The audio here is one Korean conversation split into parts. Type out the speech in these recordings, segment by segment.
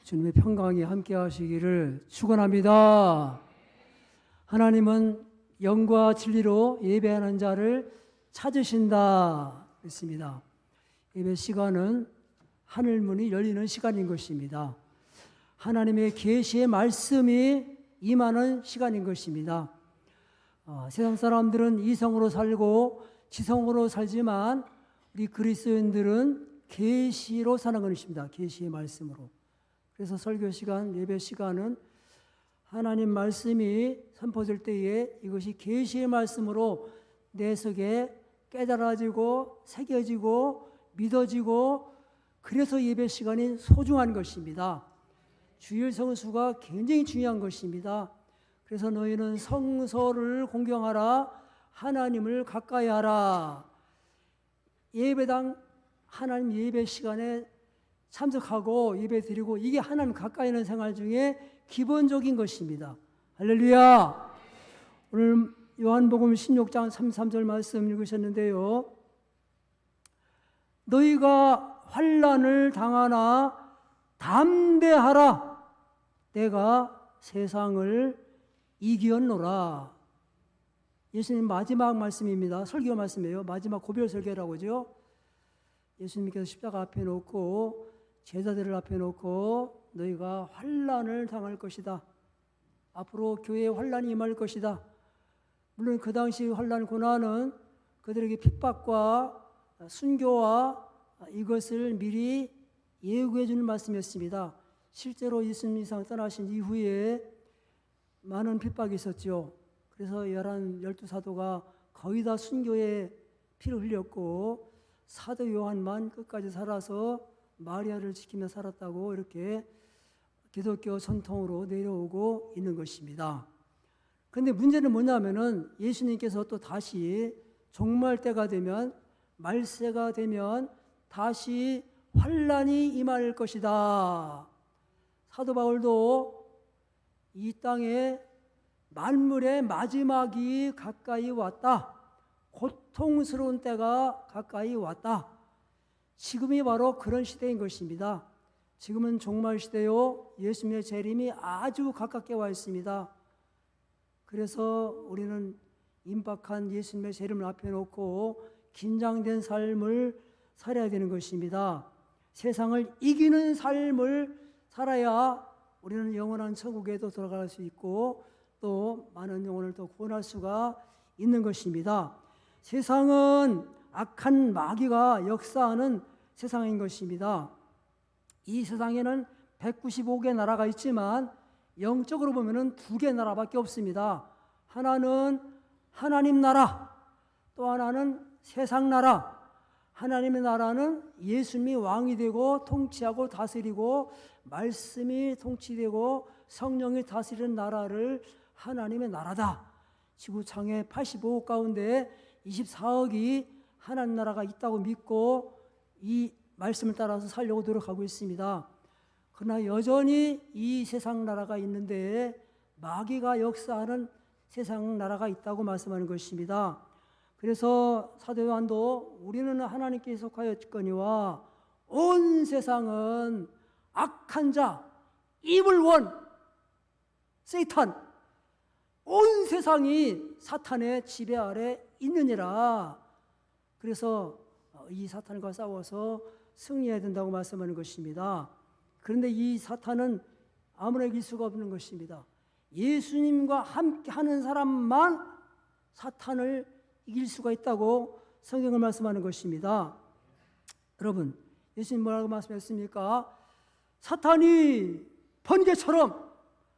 주님의 평강이 함께 하시기를 축원합니다. 하나님은 영과 진리로 예배하는 자를 찾으신다 했습니다. 예배 시간은 하늘문이 열리는 시간인 것입니다. 하나님의 계시의 말씀이 임하는 시간인 것입니다. 세상 사람들은 이성으로 살고 지성으로 살지만 우리 그리스도인들은 계시로 사는 것입니다. 계시의 말씀으로. 그래서 설교 시간, 예배 시간은 하나님 말씀이 선포될 때에 이것이 계시의 말씀으로 내 속에 깨달아지고 새겨지고 믿어지고 그래서 예배 시간이 소중한 것입니다. 주일 성수가 굉장히 중요한 것입니다. 그래서 너희는 성소를 공경하라, 하나님을 가까이 하라. 예배당 하나님 예배 시간에 참석하고 예배 드리고 이게 하나님 가까이 있는 생활 중에 기본적인 것입니다. 할렐루야. 오늘 요한복음 16장 33절 말씀 읽으셨는데요. 너희가 환난을 당하나 담대하라. 내가 세상을 이기었노라. 예수님 마지막 말씀입니다. 설교 말씀이에요. 마지막 고별 설교라고 하죠. 예수님께서 십자가 앞에 놓고 제자들을 앞에 놓고 너희가 환난을 당할 것이다. 앞으로 교회에 환난이 임할 것이다. 물론 그 당시 환난 고난은 그들에게 핍박과 순교와 이것을 미리 예고해 주는 말씀이었습니다. 실제로 예수님 이상 떠나신 이후에 많은 핍박이 있었죠. 그래서 12 사도가 거의 다 순교에 피를 흘렸고 사도 요한만 끝까지 살아서 마리아를 지키며 살았다고 이렇게 기독교 전통으로 내려오고 있는 것입니다. 그런데 문제는 뭐냐면은 예수님께서 또 다시 종말 때가 되면 말세가 되면 다시 환난이 임할 것이다. 사도 바울도 이 땅에 만물의 마지막이 가까이 왔다. 고통스러운 때가 가까이 왔다. 지금이 바로 그런 시대인 것입니다. 지금은 종말 시대요. 예수님의 재림이 아주 가깝게 와 있습니다. 그래서 우리는 임박한 예수님의 재림을 앞에 놓고 긴장된 삶을 살아야 되는 것입니다. 세상을 이기는 삶을 살아야 우리는 영원한 천국에도 들어갈 수 있고 또 많은 영혼을 또 구원할 수가 있는 것입니다. 세상은 악한 마귀가 역사하는 세상인 것입니다. 이 세상에는 195개 나라가 있지만 영적으로 보면은 2개 나라밖에 없습니다. 하나는 하나님 나라, 또 하나는 세상 나라. 하나님의 나라는 예수님이 왕이 되고 통치하고 다스리고 말씀이 통치되고 성령이 다스리는 나라를 하나님의 나라다. 지구상의 85억 가운데 24억이 하나님 나라가 있다고 믿고 이 말씀을 따라서 살려고 노력하고 있습니다. 그러나 여전히 이 세상 나라가 있는데 마귀가 역사하는 세상 나라가 있다고 말씀하는 것입니다. 그래서 사도 요한도 우리는 하나님께 속하였거니와 온 세상은 악한 자, evil one, 세이탄, 온 세상이 사탄의 지배 아래 있느니라. 그래서 이 사탄과 싸워서 승리해야 된다고 말씀하는 것입니다. 그런데 이 사탄은 아무나 이길 수가 없는 것입니다. 예수님과 함께 하는 사람만 사탄을 이길 수가 있다고 성경을 말씀하는 것입니다. 여러분, 예수님 뭐라고 말씀했습니까? 사탄이 번개처럼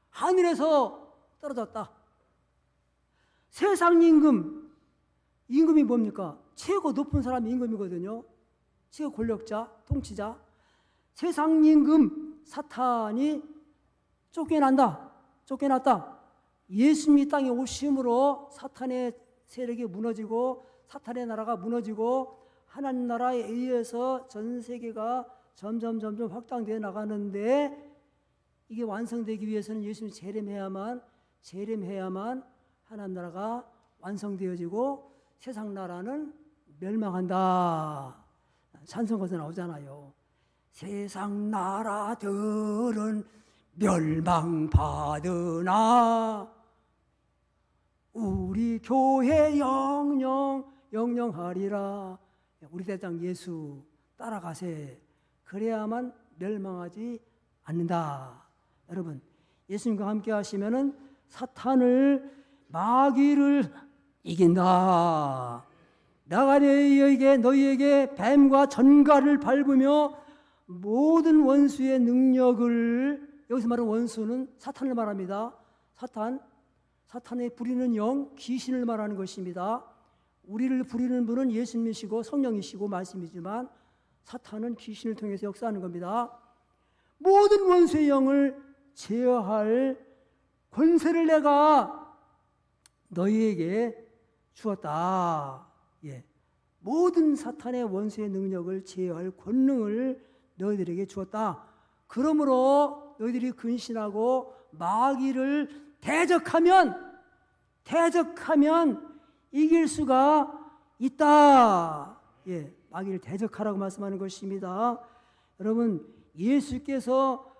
하늘에서 떨어졌다. 세상 임금이 뭡니까? 최고 높은 사람이 임금이거든요. 최고 권력자, 통치자. 세상 임금 사탄이 쫓겨났다. 예수님이 땅에 오심으로 사탄의 세력이 무너지고 사탄의 나라가 무너지고 하나님 나라에 의해서 전 세계가 점점 확장되어 나가는데 이게 완성되기 위해서는 예수님이 재림해야만 하나님 나라가 완성되어지고 세상 나라는 멸망한다. 찬송가에서 나오잖아요. 세상 나라들은 멸망받으나 우리 교회 영영하리라. 우리 대장 예수 따라가세. 그래야만 멸망하지 않는다. 여러분, 예수님과 함께 하시면은 사탄을, 마귀를 이긴다. 내가 너희에게 뱀과 전갈을 밟으며 모든 원수의 능력을, 여기서 말하는 원수는 사탄을 말합니다. 사탄의 부리는 영, 귀신을 말하는 것입니다. 우리를 부리는 분은 예수님이시고 성령이시고 말씀이지만 사탄은 귀신을 통해서 역사하는 겁니다. 모든 원수의 영을 제어할 권세를 내가 너희에게 주었다. 예. 모든 사탄의 원수의 능력을 제어할 권능을 너희들에게 주었다. 그러므로 너희들이 근신하고 마귀를 대적하면 이길 수가 있다. 예, 마귀를 대적하라고 말씀하는 것입니다. 여러분, 예수께서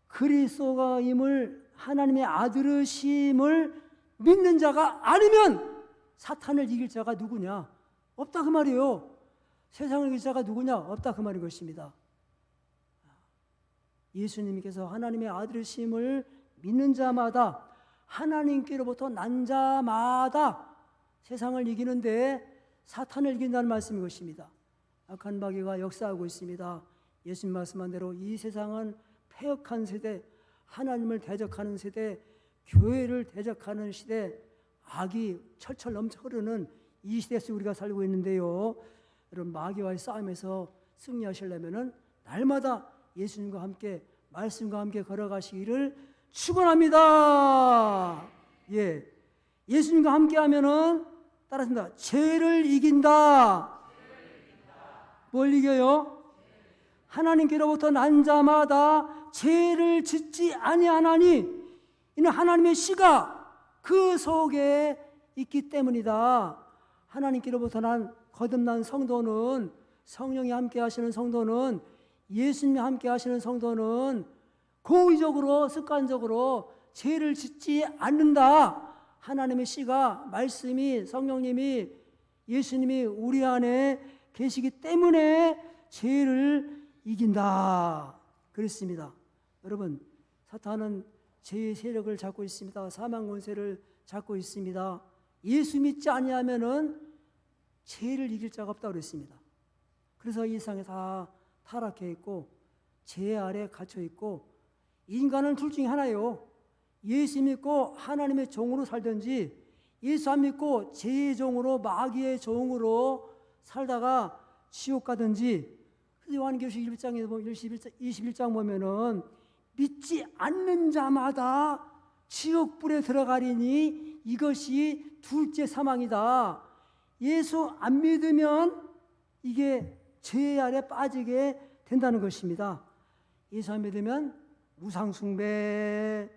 그리스도가임을, 하나님의 아들이심을 믿는 자가 아니면 사탄을 이길 자가 누구냐? 없다 그 말이에요. 세상을 이길 자가 누구냐? 없다 그 말인 것입니다. 예수님께서 하나님의 아들이심을 믿는 자마다, 하나님께로부터 난 자마다 세상을 이기는데 사탄을 이긴다는 말씀인 것입니다. 악한 마귀가 역사하고 있습니다. 예수님 말씀한 대로 이 세상은 패역한 세대, 하나님을 대적하는 세대, 교회를 대적하는 시대, 악이 철철 넘쳐 흐르는 이 시대 속에 우리가 살고 있는데요. 여러분, 마귀와의 싸움에서 승리하시려면 날마다 예수님과 함께, 말씀과 함께 걸어가시기를 축원합니다. 예, 예수님과 함께 하면은 따라합니다. 죄를 이긴다. 뭘 이겨요? 하나님께로부터 난 자마다 죄를 짓지 아니하나니 이는 하나님의 씨가 그 속에 있기 때문이다. 하나님께로부터 난 거듭난 성도는, 성령이 함께 하시는 성도는, 예수님이 함께 하시는 성도는 고의적으로, 습관적으로 죄를 짓지 않는다. 하나님의 씨가, 말씀이, 성령님이, 예수님이 우리 안에 계시기 때문에 죄를 이긴다. 그렇습니다. 여러분, 사탄은 죄의 세력을 잡고 있습니다. 사망 권세를 잡고 있습니다. 예수 믿지 아니하면은 죄를 이길 자가 없다고 그랬습니다. 그래서 이 세상에 다 타락해 있고 죄 아래 갇혀 있고, 인간은 둘 중에 하나예요. 예수 믿고 하나님의 종으로 살든지, 예수 안 믿고 죄의 종으로, 마귀의 종으로 살다가 지옥 가든지. 그래서 요한계시록 21장 보면은 믿지 않는 자마다 지옥불에 들어가리니 이것이 둘째 사망이다. 예수 안 믿으면 이게 죄 아래 빠지게 된다는 것입니다. 예수 안 믿으면 우상숭배,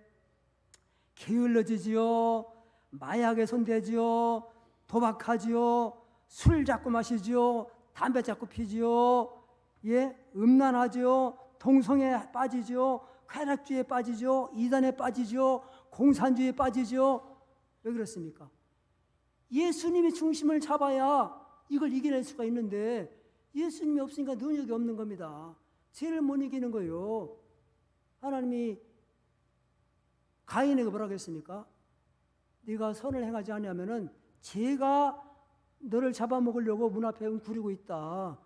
게을러지지요, 마약에 손대지요, 도박하지요, 술 자꾸 마시지요, 담배 자꾸 피지요, 예, 음란하지요, 동성애에 빠지지요, 쾌락주의에 빠지죠, 이단에 빠지죠, 공산주의에 빠지죠. 왜 그렇습니까? 예수님이 중심을 잡아야 이걸 이겨낼 수가 있는데 예수님이 없으니까 능력이 없는 겁니다. 죄를 못 이기는 거예요. 하나님이 가인에게 뭐라고 했습니까? 네가 선을 행하지 않으면은 죄가 너를 잡아먹으려고 문 앞에 웅크리고 있다.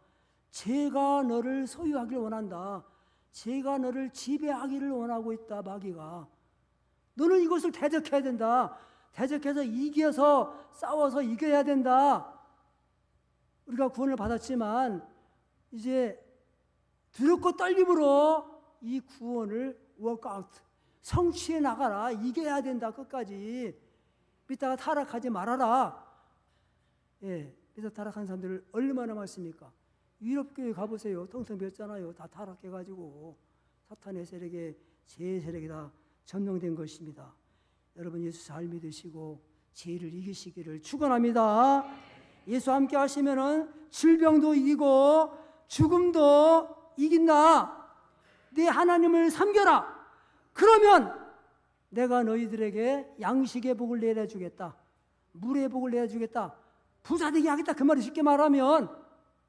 죄가 너를 소유하기를 원한다. 죄가 너를 지배하기를 원하고 있다. 마귀가. 너는 이것을 대적해야 된다. 대적해서 이겨서, 싸워서 이겨야 된다. 우리가 구원을 받았지만 이제 두렵고 떨림으로 이 구원을 워크아웃, 성취해 나가라. 이겨야 된다. 끝까지. 믿다가 타락하지 말아라. 예, 믿다 타락한 사람들을 얼마나 많습니까? 유럽교회 가보세요. 통성 비었잖아요. 다 타락해가지고 사탄의 세력에, 죄의 세력이 다 점령된 것입니다. 여러분, 예수 잘 믿으시고 죄를 이기시기를 축원합니다. 예수 함께 하시면은 질병도 이기고 죽음도 이긴다. 네 하나님을 섬겨라. 그러면 내가 너희들에게 양식의 복을 내려주겠다. 물의 복을 내려주겠다. 부자되게 하겠다. 그 말이 쉽게 말하면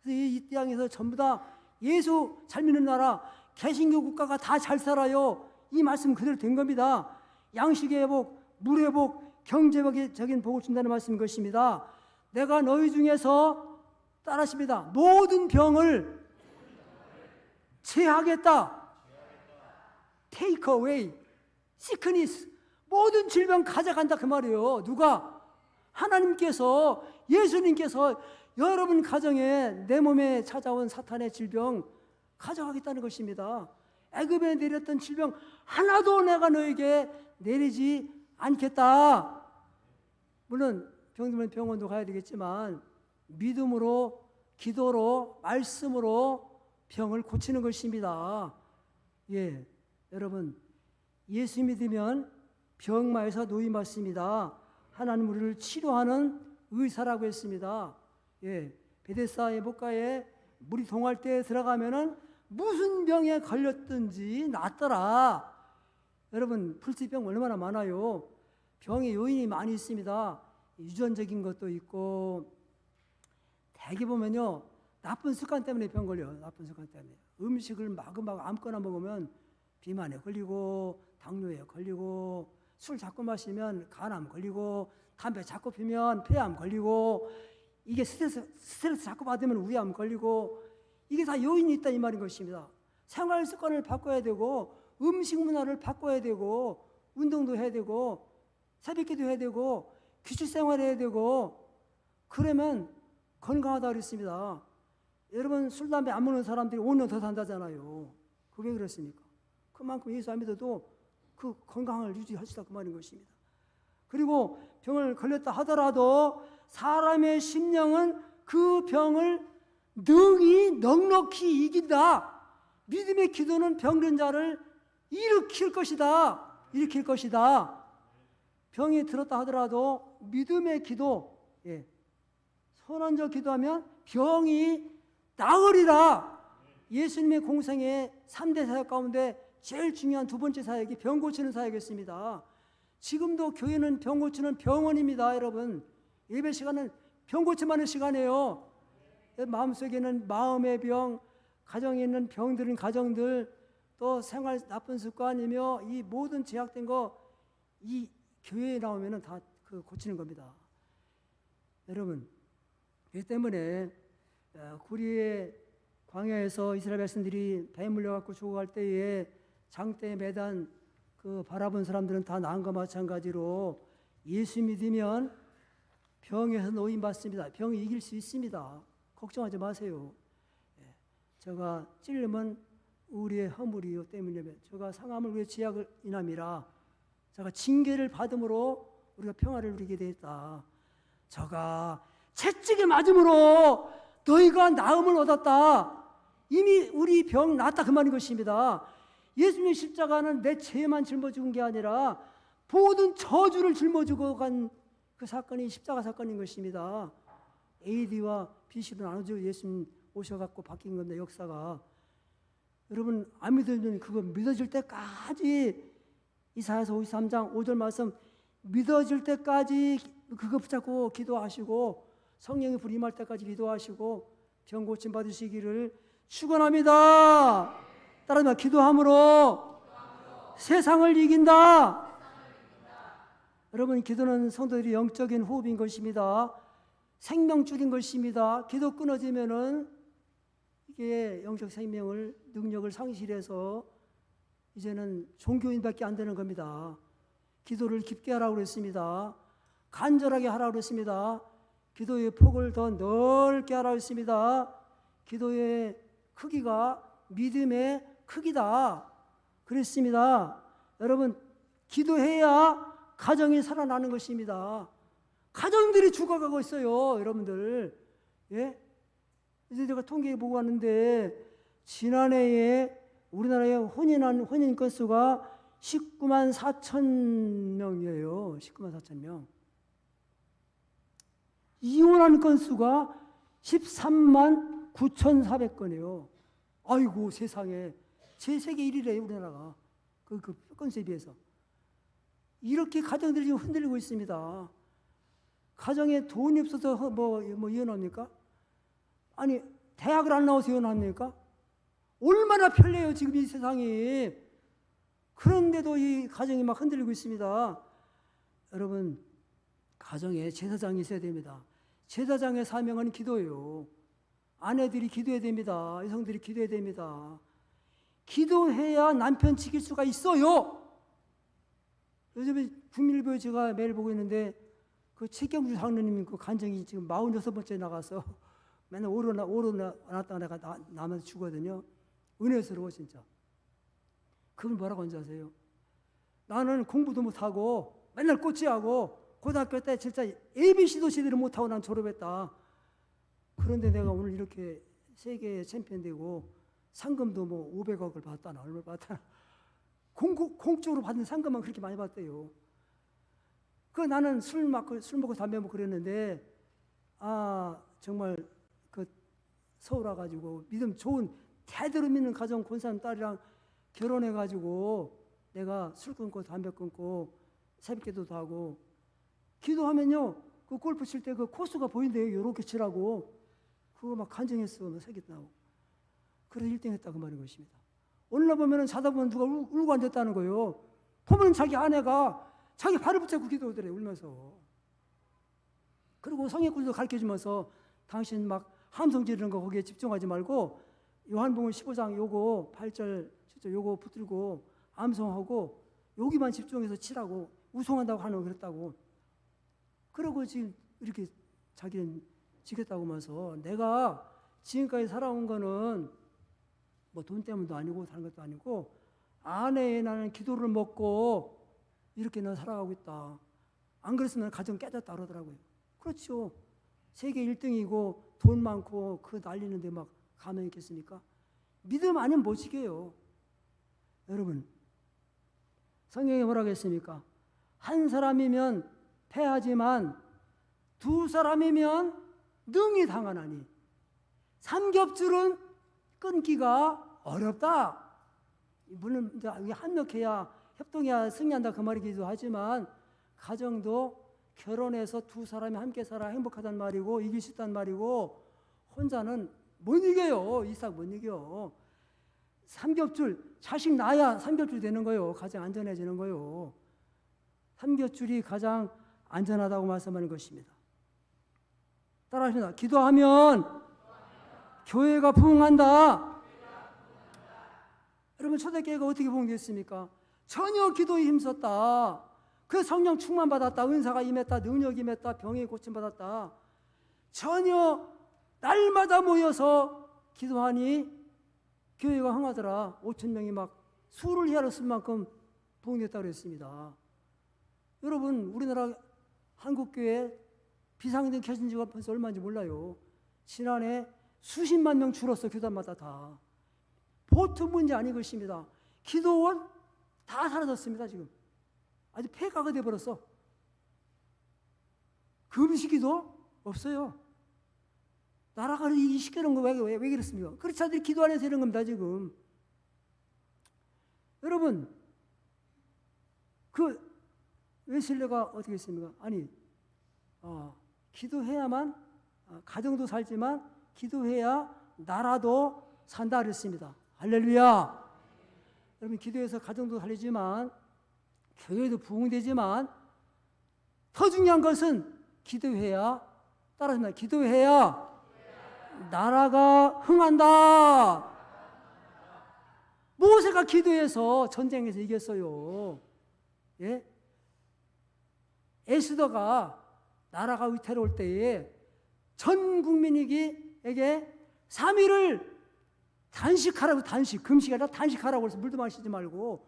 이 땅에서 전부 다 예수 잘 믿는 나라, 개신교 국가가 다 잘 살아요. 이 말씀 그대로 된 겁니다. 양식의 복, 물의 복, 경제적인 복을 준다는 말씀인 것입니다. 내가 너희 중에서 따라하십니다. 모든 병을 제하겠다. Take away sickness. 모든 질병 가져간다 그 말이에요. 누가? 하나님께서, 예수님께서 여러분 가정에 내 몸에 찾아온 사탄의 질병 가져가겠다는 것입니다. 애굽에 내렸던 질병 하나도 내가 너에게 내리지 않겠다. 물론 병들면 병원도 가야 되겠지만 믿음으로, 기도로, 말씀으로 병을 고치는 것입니다. 예, 여러분 예수 믿으면 병마에서 노임받습니다. 하나님 우리를 치료하는 의사라고 했습니다. 예, 베데스다 예복가에 물이 동할 때에 들어가면은 무슨 병에 걸렸든지 낫더라. 여러분 불치병 얼마나 많아요. 병의 요인이 많이 있습니다. 유전적인 것도 있고, 대개 보면요 나쁜 습관 때문에 병 걸려요. 나쁜 습관 때문에 음식을 마구마구 아무거나 먹으면 비만에 걸리고, 당뇨에 걸리고, 술 자꾸 마시면 간암 걸리고, 담배 자꾸 피면 폐암 걸리고, 이게 스트레스 자꾸 받으면 위암 걸리고, 이게 다 요인이 있다 이 말인 것입니다. 생활 습관을 바꿔야 되고, 음식 문화를 바꿔야 되고, 운동도 해야 되고, 새벽기도 해야 되고, 규칙 생활해야 되고, 그러면 건강하다 그랬습니다. 여러분 술, 담배 안 먹는 사람들이 5년 더 산다잖아요. 그게 왜 그렇습니까? 그만큼 예수 안 믿어도 그 건강을 유지할 수 있다 그 말인 것입니다. 그리고 병을 걸렸다 하더라도 사람의 심령은 그 병을 능히 넉넉히 이긴다. 믿음의 기도는 병든 자를 일으킬 것이다. 일으킬 것이다. 병이 들었다 하더라도 믿음의 기도, 예, 손 얹어 기도하면 병이 나으리라. 예수님의 공생의 3대 사역 가운데 제일 중요한 두 번째 사역이 병 고치는 사역이었습니다. 지금도 교회는 병 고치는 병원입니다. 여러분 예배 시간은 병 고침하는 시간이에요. 마음속에는 마음의 병, 가정에 있는 병들은 가정들, 또 생활 나쁜 습관이며 이 모든 제약된 거 이 교회에 나오면 다 그 고치는 겁니다. 여러분 이 때문에 구리의 광야에서 이스라엘 백성들이 배 물려갖고 죽어갈 때에 장대에 매단 그 바라본 사람들은 다 나은 것 마찬가지로 예수 믿으면 병에서 노임받습니다. 병이 이길 수 있습니다. 걱정하지 마세요. 제가 찔리면 우리의 허물이요 때문이면 제가 상함을 우리의 지약을 인함이라 제가 징계를 받음으로 우리가 평화를 누리게 되었다. 저가 채찍에 맞음으로 너희가 나음을 얻었다. 이미 우리 병 낫다 그 말인 것입니다. 예수님의 십자가는 내 죄만 짊어지고 게 아니라 모든 저주를 짊어지고 간 그 사건이 십자가 사건인 것입니다. AD와 BC로 나눠져 예수님 오셔갖고 바뀐 건데 역사가. 여러분 안 믿으면 그거 믿어질 때까지 이사야서 53장 5절 말씀 믿어질 때까지 그거 붙잡고 기도하시고 성령의 불 임할 때까지 기도하시고 병 고침 받으시기를 축원합니다. 따라서 기도함으로 세상을 이긴다. 여러분 기도는 성도들이 영적인 호흡인 것입니다. 생명줄인 것입니다. 기도 끊어지면은 이게 영적 생명을 능력을 상실해서 이제는 종교인밖에 안 되는 겁니다. 기도를 깊게 하라고 그랬습니다. 간절하게 하라고 그랬습니다. 기도의 폭을 더 넓게 하라고 했습니다. 기도의 크기가 믿음의 크기다 그랬습니다. 여러분 기도해야 가정이 살아나는 것입니다. 가정들이 죽어가고 있어요. 여러분들. 예? 이제 제가 통계 보고 왔는데 지난해에 우리나라의 혼인 건수가 19만 4천 명이에요. 19만 4천 명. 이혼한 건수가 13만 9,400건이에요. 아이고 세상에, 제 세계 1위래요 우리나라가. 그 건세에 비해서. 이렇게 가정들이 지금 흔들리고 있습니다. 가정에 돈이 없어서 뭐 이혼합니까? 아니 대학을 안 나와서 이혼합니까? 얼마나 편리해요 지금 이 세상이. 그런데도 이 가정이 막 흔들리고 있습니다. 여러분, 가정에 제사장이 있어야 됩니다. 제사장의 사명은 기도예요. 아내들이 기도해야 됩니다. 여성들이 기도해야 됩니다. 기도해야 남편 지킬 수가 있어요. 요즘에 국민일보에 제가 매일 보고 있는데 그 최경주 장로님 그 간증이 지금 46번째 나가서 맨날 오르나왔다 내가 나면서 주거든요. 은혜스러워 진짜. 그건 뭐라고 하는지 아세요? 나는 공부도 못하고 맨날 꼬치하고 고등학교 때 진짜 ABC도 제대로 못하고 난 졸업했다. 그런데 내가 오늘 이렇게 세계 챔피언 되고 상금도 뭐 500억을 받았다나 얼마를 받았다나 공적으로 받는 상금만 그렇게 많이 받대요. 그 나는 술 먹고 담배 먹고 그랬는데 정말 그 서울 와가지고 믿음 좋은 대대로 믿는 가정 권사님 딸이랑 결혼해가지고 내가 술 끊고 담배 끊고 새벽기도도 하고 기도하면요 그 골프 칠 때 그 코스가 보인대요. 요렇게 치라고. 그거 막 간증했어. 새기도 나오고. 그래서 1등 했다고 말인 것입니다. 어느 날 보면은 자다 보면 누가 울고 앉았다는 거예요. 보면 자기 아내가 자기 발을 붙잡고 기도하더래 울면서. 그리고 성경구도 가르쳐주면서 당신 막 함성 지르는 거 거기에 집중하지 말고 요한복음 15장 요거 8절 7절 요거 붙들고 암송하고 여기만 집중해서 치라고 우승한다고 하는 거 그랬다고. 그러고 지금 이렇게 자기는 지켰다고 하면서 내가 지금까지 살아온 거는 뭐 돈 때문도 아니고 다른 것도 아니고 아내의 나는 기도를 먹고 이렇게 난 살아가고 있다. 안 그랬으면 가정 깨졌다 그러더라고요. 그렇죠. 세계 1등이고 돈 많고 그 난리는데 막 가만히 있겠습니까? 믿음 아니면 못 지켜요. 여러분, 성경에 뭐라고 했습니까? 한 사람이면 패하지만 두 사람이면 능히 당하나니 삼겹줄은 끊기가 어렵다. 물론 이제 합력해야 협동해야 승리한다 그 말이기도 하지만 가정도 결혼해서 두 사람이 함께 살아 행복하단 말이고 이길 수 있단 말이고 혼자는 못 이겨요. 이삭 못 이겨. 삼겹줄 자식 낳아야 삼겹줄 되는 거예요. 가장 안전해지는 거예요. 삼겹줄이 가장 안전하다고 말씀하는 것입니다. 따라하십니다. 기도하면 교회가 부흥한다. 여러분 초대교회가 어떻게 부흥됐습니까? 전혀 기도에 힘썼다. 그 성령 충만 받았다. 은사가 임했다. 능력이 임했다. 병이 고침받았다. 전혀 날마다 모여서 기도하니 교회가 흥하더라. 5,000명이 막 수를 헤아려 쓸 만큼 부흥됐다고 했습니다. 여러분 우리나라 한국교회 비상등 켜진 지가 벌써 얼마인지 몰라요. 지난해 수십만 명 줄었어. 교단마다 다. 보통 문제 아닌 것입니다. 기도원 다 사라졌습니다. 지금 아주 폐가가 돼버렸어. 금식기도 없어요. 나라가 이 시끄러운 거 왜 그렇습니까? 그렇지 자들이 기도 안 해서 이런 겁니다. 지금 여러분 그 웨슬레가 어떻게 했습니까? 아니 기도해야만 가정도 살지만 기도해야 나라도 산다 그랬습니다. 할렐루야. 여러분 기도해서 가정도 살리지만 교회도 부흥되지만 더 중요한 것은 기도해야 따라합니다. 기도해야 나라가 흥한다. 모세가 기도해서 전쟁에서 이겼어요. 예? 에스더가 나라가 위태로울 때에 전 국민에게 3일을 단식하라고 금식이 아니라 단식하라고 해서 물도 마시지 말고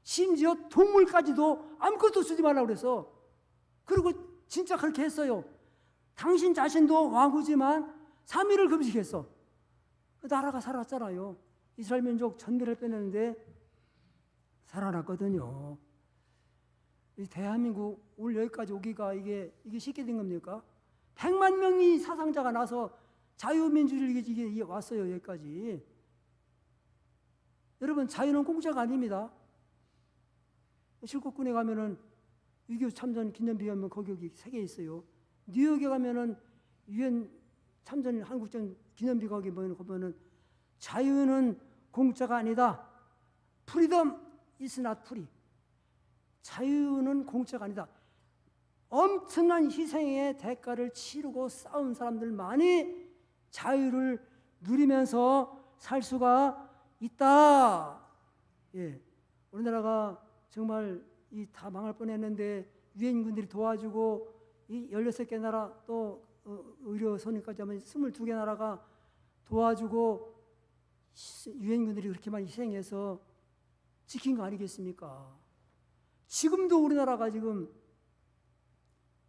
심지어 동물까지도 아무것도 쓰지 말라고 그래서 그리고 진짜 그렇게 했어요. 당신 자신도 왕후지만 3일을 금식했어. 그 나라가 살았잖아요. 이스라엘 민족 전멸을 빼내는데 살아났거든요. 이 대한민국 오늘 여기까지 오기가 이게 쉽게 된 겁니까? 100만 명이 사상자가 나서 자유민주주의 이게 왔어요. 여기까지. 여러분, 자유는 공짜가 아닙니다. 실곡군에 가면은 6.25 참전 기념비 하면 거기 3개 있어요. 뉴욕에 가면은 유엔 참전 한국전 기념비 거기 보면은 자유는 공짜가 아니다. Freedom is not free. 자유는 공짜가 아니다. 엄청난 희생의 대가를 치르고 싸운 사람들만이 자유를 누리면서 살 수가 있다. 예, 우리나라가 정말 이 다 망할 뻔했는데 유엔군들이 도와주고 이 16개 나라 또 의료 선임까지 하면 22개 나라가 도와주고 유엔군들이 그렇게 많이 희생해서 지킨 거 아니겠습니까? 지금도 우리나라가 지금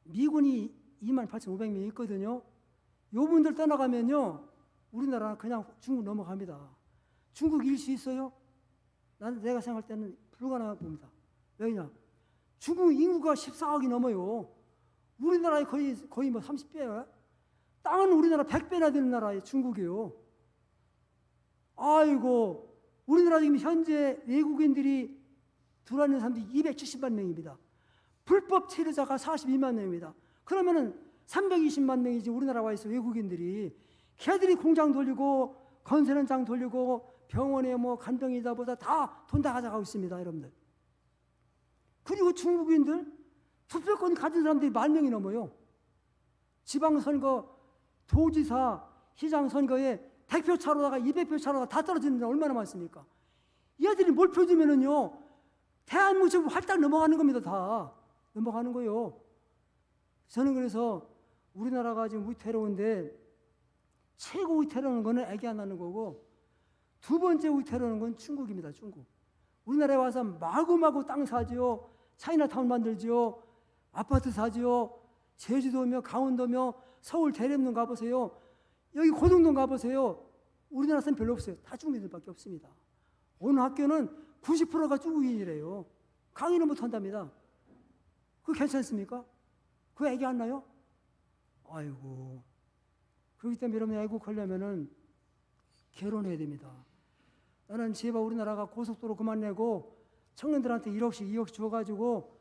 미군이 28,500명 있거든요. 요 분들 떠나가면요, 우리나라는 그냥 중국 넘어갑니다. 중국 일 수 있어요? 내가 생각할 때는 불가능하게 봅니다. 왜냐? 중국 인구가 14억이 넘어요. 우리나라의 거의 뭐 30배야? 땅은 우리나라 100배나 되는 나라예요, 중국이요. 아이고, 우리나라 지금 현재 외국인들이 들어왔는 사람들이 270만 명입니다. 불법 체류자가 42만 명입니다. 그러면은 320만 명이지 우리나라 와 있어 외국인들이. 걔들이 공장 돌리고 건설현장 돌리고 병원에 뭐 간병이다 보다 다 돈 다 가져가고 있습니다, 여러분들. 그리고 중국인들 투표권 가진 사람들이 10,000명이 넘어요. 지방선거, 도지사, 시장 선거에 100표 차로다가 200표 차로다가 다 떨어지는 데 얼마나 많습니까? 얘들이 몰표 주면은요, 대한민국 전부 활짝 넘어가는 겁니다. 다 넘어가는 거예요. 저는 그래서 우리나라가 지금 위태로운데 최고 위태로운 거는 애기 안 낳는 거고, 두 번째 위태로운 건 중국입니다. 중국. 우리나라에 와서 마구마구 땅 사지요, 차이나타운 만들지요, 아파트 사지요, 제주도며 강원도며 서울 대림동 가보세요. 여기 고등동 가보세요. 우리나라 사람 별로 없어요. 다 중국인들밖에 없습니다. 어느 학교는 90%가 중국인이래요. 강의는 못한답니다. 그거 괜찮습니까? 그거 애기 안 나요? 아이고. 그렇기 때문에 여러분 애국하려면은 결혼해야 됩니다. 나는 제발 우리나라가 고속도로 그만 내고 청년들한테 1억씩 2억씩 줘가지고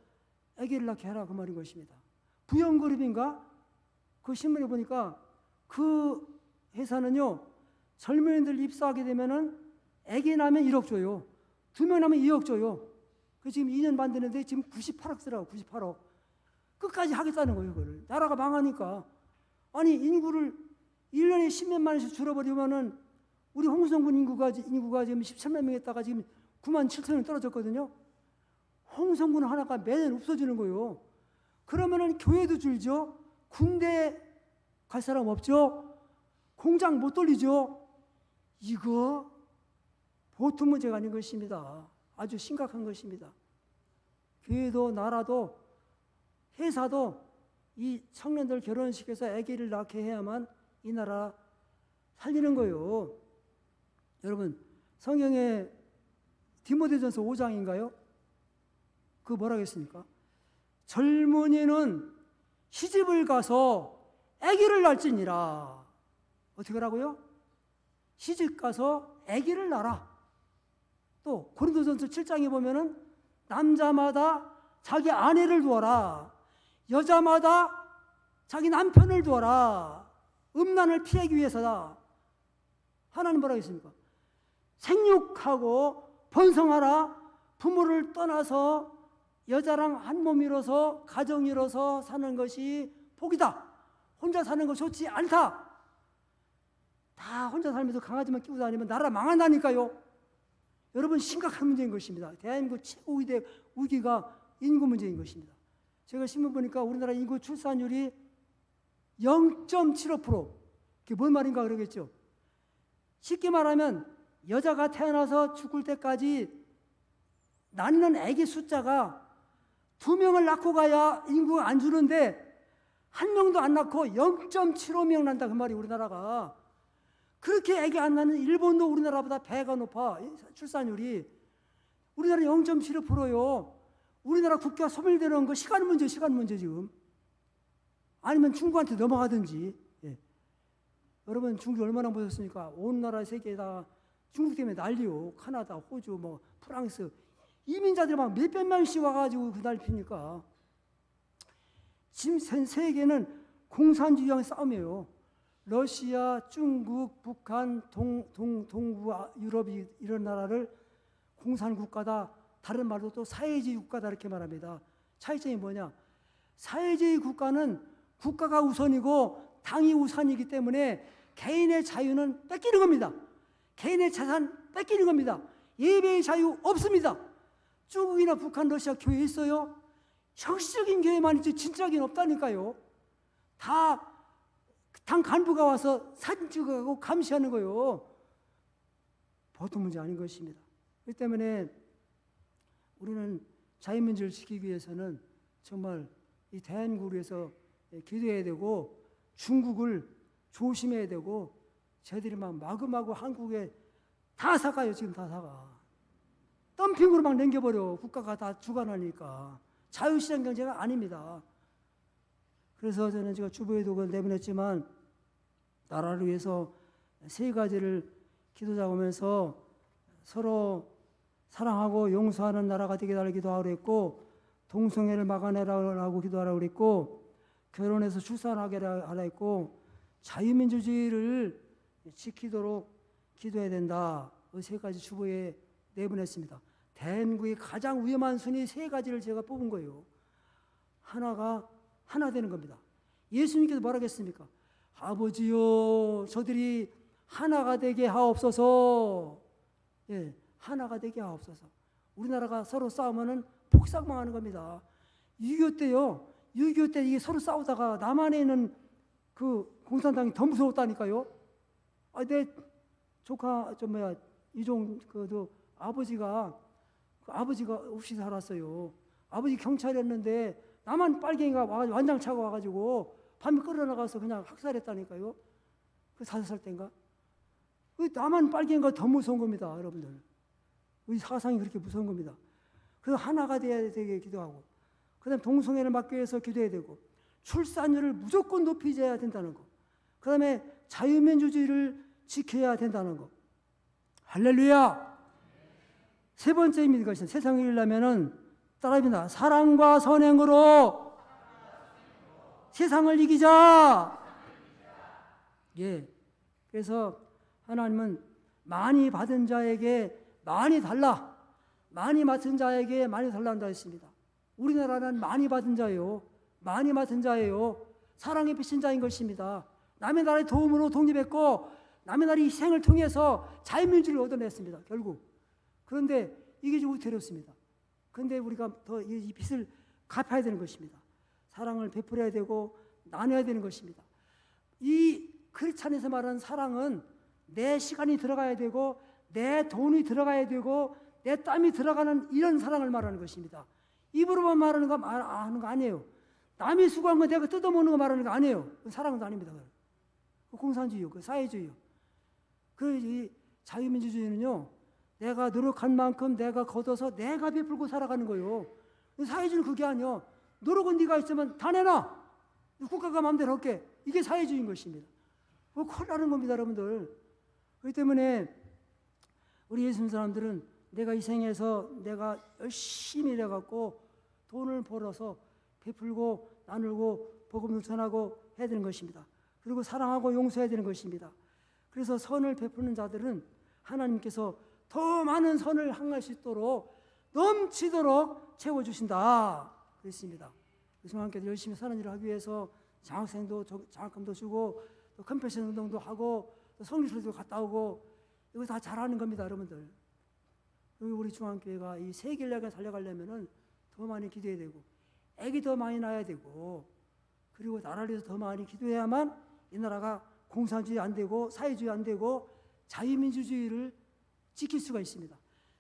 애기를 낳게 해라, 그 말인 것입니다. 부영그룹인가? 그 신문에 보니까 그 회사는요, 젊은이들 입사하게 되면은 애기 낳으면 1억 줘요. 2명 낳으면 2억 줘요. 그 지금 2년 반 되는데 지금 98억 쓰라고, 98억. 끝까지 하겠다는 거예요, 그걸. 나라가 망하니까. 아니, 인구를 1년에 10몇만씩 줄어버리면은 우리 홍성군 인구가 지금 17만 명 했다가 지금 9만 7천명 떨어졌거든요. 홍성군 하나가 매년 없어지는 거예요. 그러면은 교회도 줄죠. 군대 갈 사람 없죠. 공장 못 돌리죠. 이거 보통 문제가 아닌 것입니다. 아주 심각한 것입니다. 교회도 나라도 회사도 이 청년들 결혼시켜서 아기를 낳게 해야만 이 나라 살리는 거예요. 여러분, 성경에 디모데전서 5장인가요? 그 뭐라고 했습니까? 젊은이는 시집을 가서 아기를 낳을지니라. 어떻게 하라고요? 시집 가서 아기를 낳아라. 또 고린도전서 7장에 보면은 남자마다 자기 아내를 두어라. 여자마다 자기 남편을 두어라. 음란을 피하기 위해서다. 하나님 뭐라고 했습니까? 생육하고 번성하라. 부모를 떠나서 여자랑 한 몸 이뤄서 가정 이뤄서 사는 것이 복이다. 혼자 사는 거 좋지 않다. 다 혼자 살면서 강아지만 끼고 다니면 나라 망한다니까요. 여러분, 심각한 문제인 것입니다. 대한민국 최고 위기가 인구 문제인 것입니다. 제가 신문 보니까 우리나라 인구 출산율이 0.75%. 그게 뭔 말인가 그러겠죠. 쉽게 말하면 여자가 태어나서 죽을 때까지 낳는 아기 숫자가 2명을 낳고 가야 인구가 안 주는데 1명도 안 낳고 0.75명 난다, 그 말이 우리나라가. 그렇게 아기 안 낳는 일본도 우리나라보다 배가 높아, 출산율이. 우리나라 0.75%요. 우리나라 국가 소멸되는 거 시간 문제 지금. 아니면 중국한테 넘어가든지. 예. 여러분, 중국 얼마나 보셨습니까? 온 나라 세계에다 중국 때문에 난리요. 카나다, 호주, 뭐 프랑스 이민자들이 막 몇백 명씩 와가지고 그 난리피니까 지금 전 세계는 공산주의와의 싸움이에요. 러시아, 중국, 북한, 동부 유럽 이런 나라를 공산국가다, 다른 말로 또 사회주의 국가다 이렇게 말합니다. 차이점이 뭐냐? 사회주의 국가는 국가가 우선이고 당이 우선이기 때문에 개인의 자유는 뺏기는 겁니다. 개인의 자산 뺏기는 겁니다. 예배의 자유 없습니다. 중국이나 북한, 러시아 교회 있어요? 형식적인 교회만 있지 진짜 교회는 없다니까요. 다 당 간부가 와서 사진 찍어가고 감시하는 거요. 보통 문제 아닌 것입니다. 그렇기 때문에 우리는 자유민주를 지키기 위해서는 정말 이 대한민국을 위해서 기도해야 되고 중국을 조심해야 되고 쟤들이 막 마구마구 한국에 다 사가요. 지금 다 사가. 덤핑으로 막 남겨버려. 국가가 다 주관하니까. 자유시장 경제가 아닙니다. 그래서 저는 제가 주보에도 그걸 내보냈지만 나라를 위해서 세 가지를 기도 작으면서 서로 사랑하고 용서하는 나라가 되게 달라고 기도하라고 했고, 동성애를 막아내라고 기도하라고 했고, 결혼해서 출산하게 하라 했고, 자유민주주의를 지키도록 기도해야 된다. 그 세 가지 주보에 내보냈습니다. 대한민국의 가장 위험한 순위 세 가지를 제가 뽑은 거예요. 하나 되는 겁니다. 예수님께서 뭐라고 했습니까? 아버지요, 저들이 하나가 되게 하옵소서. 예, 하나가 되게 하옵소서. 우리나라가 서로 싸우면은 폭삭망하는 겁니다. 6.25 때요. 6.25 때 이게 서로 싸우다가 남한에 있는 그 공산당이 더 무서웠다니까요. 내 조카 이종 그도 아버지가 없이 살았어요. 아버지 경찰이었는데 남한 빨갱이가 와가지고 완장차가 와가지고 밤에 끌어나가서 그냥 학살했다니까요. 그 5살 때인가. 그 남한 빨갱이가 더 무서운 겁니다, 여러분들. 우리 사상이 그렇게 무서운 겁니다. 그래서 하나가 돼야 되게 기도하고, 그다음 동성애를 막기 위해서 기도해야 되고, 출산율을 무조건 높이져야 된다는 거. 그다음에 자유민주주의를 지켜야 된다는 거. 할렐루야. 세 번째입니다. 이것은 세상을 이기려면은 따라합니다. 사랑과 선행으로 세상을 이기자. 예. 그래서 하나님은 많이 받은 자에게 많이 달라. 많이 맡은 자에게 많이 달란다 했습니다. 우리나라는 많이 받은 자예요. 많이 맡은 자예요. 사랑에 비친 자인 것입니다. 남의 나라의 도움으로 독립했고 남의 나라의 희생을 통해서 자유민주를 얻어냈습니다. 결국. 그런데 이게 좀 우태롭습니다. 그런데 우리가 더 이 빚을 갚아야 되는 것입니다. 사랑을 베풀어야 되고 나눠야 되는 것입니다. 이 크리스찬에서 말하는 사랑은 내 시간이 들어가야 되고 내 돈이 들어가야 되고 내 땀이 들어가는 이런 사랑을 말하는 것입니다. 입으로만 말하는 거 하는 거 아니에요. 남이 수고한 거 내가 뜯어먹는 거 말하는 거 아니에요. 그건 사랑도 아닙니다. 그 공산주의요, 그 사회주의요. 이 자유민주주의는요, 내가 노력한 만큼 내가 걷어서 내가 베풀고 살아가는 거예요. 사회주의는 그게 아니야. 노력은 네가 있으면 다 내놔. 국가가 마음대로 할게. 이게 사회주의인 것입니다. 그거 큰일 나는 겁니다, 여러분들. 그렇기 때문에 우리 예수 사람들은 내가 희생해서 내가 열심히 일해갖고 돈을 벌어서 베풀고 나누고 복음을 전하고 해야 되는 것입니다. 그리고 사랑하고 용서해야 되는 것입니다. 그래서 선을 베푸는 자들은 하나님께서 더 많은 선을 행할 수 있도록 넘치도록 채워주신다 그랬습니다. 그래서 함께 열심히 사는 일을 하기 위해서 장학금도 주고 또 컴패션 운동도 하고 또 성리술도 갔다 오고 이거 다 잘하는 겁니다, 여러분들. 그리고 우리 중앙교회가 이 세계를 살려가려면은 더 많이 기도해야 되고 애기 더 많이 낳아야 되고 그리고 나라를 위해서 더 많이 기도해야만 이 나라가 공산주의 안 되고 사회주의 안 되고 자유민주주의를 지킬 수가 있습니다.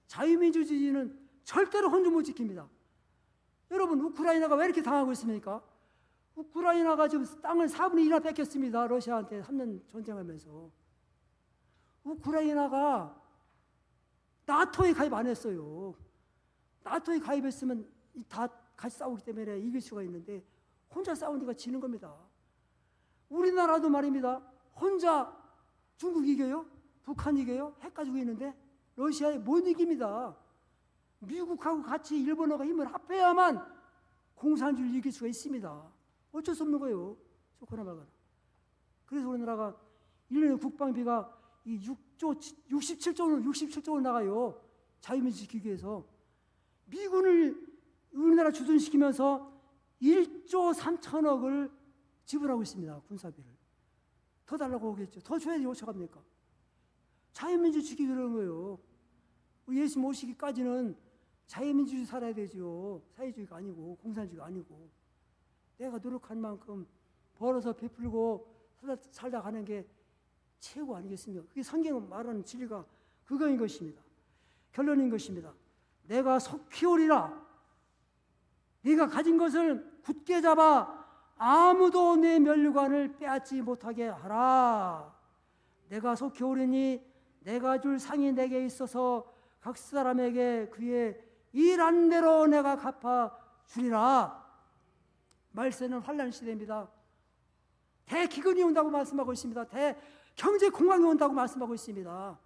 자유민주주의는 절대로 혼자 못 지킵니다. 여러분, 우크라이나가 왜 이렇게 당하고 있습니까? 우크라이나가 지금 땅을 4분의 1이나 뺏겼습니다. 러시아한테 3년 전쟁하면서. 우크라이나가 나토에 가입 안 했어요. 나토에 가입했으면 다 같이 싸우기 때문에 이길 수가 있는데 혼자 싸우니까 지는 겁니다. 우리나라도 말입니다. 혼자 중국 이겨요? 북한 이겨요? 핵 가지고 있는데 러시아에 못 이깁니다. 미국하고 같이 일본어가 힘을 합해야만 공산주의를 이길 수가 있습니다. 어쩔 수 없는 거예요. 좋거나 말거나. 그래서 우리나라가 1년에 국방비가 이 67조 원 나가요. 자유민주 지키기 위해서. 미군을 우리나라 주둔시키면서 1조 3천억을 지불하고 있습니다. 군사비를. 더 달라고 하겠죠. 더 줘야지 어떡합니까? 자유민주 지키기 그러는 거예요. 예수 모시기까지는 자유민주주의 살아야 되죠. 사회주의가 아니고 공산주의가 아니고. 내가 노력한 만큼 벌어서 베풀고 살다 가는 게 최고 아니겠습니까? 그게 성경은 말하는 진리가 그거인 것입니다. 결론인 것입니다. 내가 속히 오리라. 네가 가진 것을 굳게 잡아 아무도 내 면류관을 빼앗지 못하게 하라. 내가 속히 오리니 내가 줄 상이 내게 있어서 각 사람에게 그의 일한 대로 내가 갚아 주리라. 말세는 환난 시대입니다. 대기근이 온다고 말씀하고 있습니다. 대경제 공황이 온다고 말씀하고 있습니다.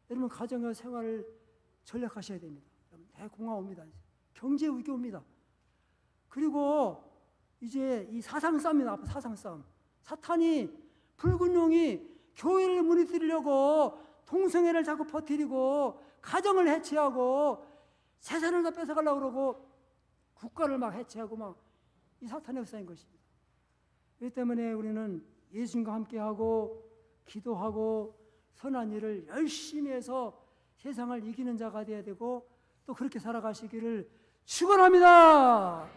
여러분 가정과 생활을 전략하셔야 됩니다. 대공황 옵니다. 경제 위기 옵니다. 그리고 이제 이 사상 싸움이 앞에 사상 싸움. 사탄이 붉은 용이 교회를 무너뜨리려고 동성애를 자꾸 퍼뜨리고 가정을 해체하고 재산을 다 뺏어가려고 그러고 국가를 막 해체하고 막 이 사탄의 역사인 것입니다. 이 때문에 우리는 예수님과 함께하고 기도하고 선한 일을 열심히 해서 세상을 이기는 자가 되어야 되고 또 그렇게 살아가시기를 축원합니다.